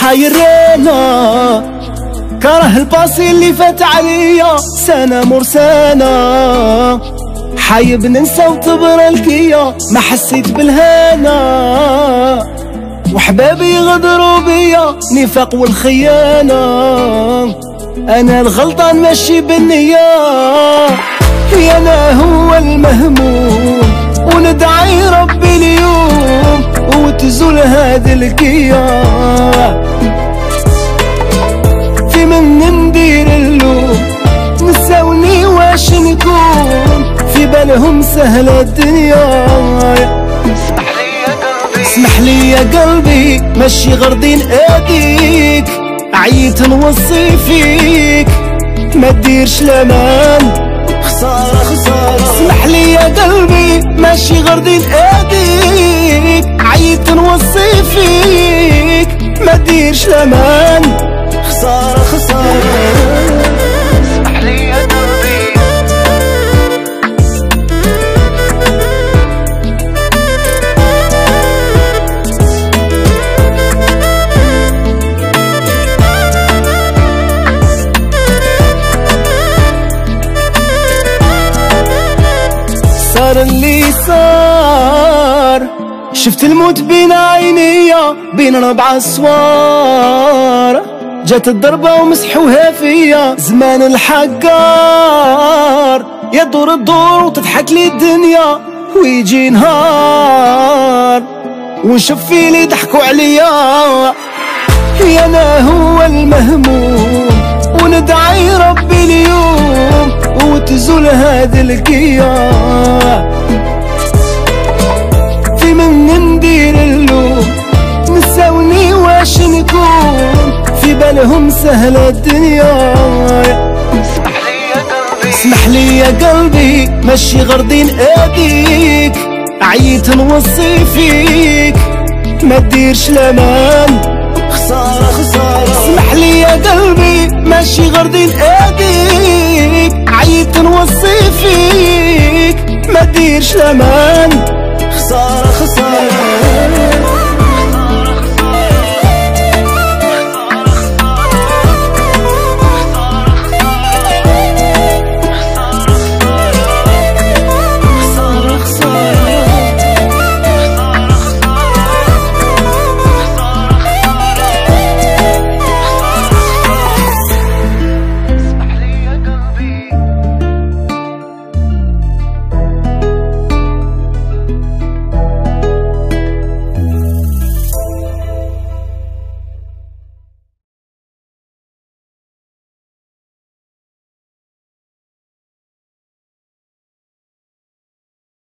حيرينا كره الباصي اللي فات عليا سنة مرسانة، حايب ننسى وتبرى الكيا ما حسيت بالهنا، وحبابي غدروا بيا نفاق والخيانة، انا الغلطان ماشي بالنية، انا هو المهموم وندعي ربي اليوم وتزول هاد الكيا، في من ندير اللوم نساوني واش نكون، في بالهم سهلة الدنيا. اسمح لي يا قلبي ماشي غردين ايديك، عييت نوصي فيك ما تديرش الامان، خسارة خسارة. اسمح لي يا قلبي ماشي غردين ايديك، عييت نوصي فيك ما تديرش الامان، خسارة خسارة. اسمح لي يا قلبي صار اللي صار، شفت الموت بين عينيا بين 4 اسوار، جات الضربة ومسحوها فيا زمان الحقار، يدور الدور وتضحك لي الدنيا ويجي نهار ونشوف فيلي ضحكوا عليا، انا هو المهموم وندعي ربي اليوم وتزول هاد الكيا، في من ندير اللوم نساوني واش نكون، في بالهم سهلة الدنيا. اسمح لي يا قلبي ماشي غردين ايديك، عييت نوصي فيك ما تديرش الامان، خسارة خسارة. اسمح لي يا قلبي ماشي غردين ايديك، عييت نوصي فيك ما تديرش الامان، خسارة خسارة.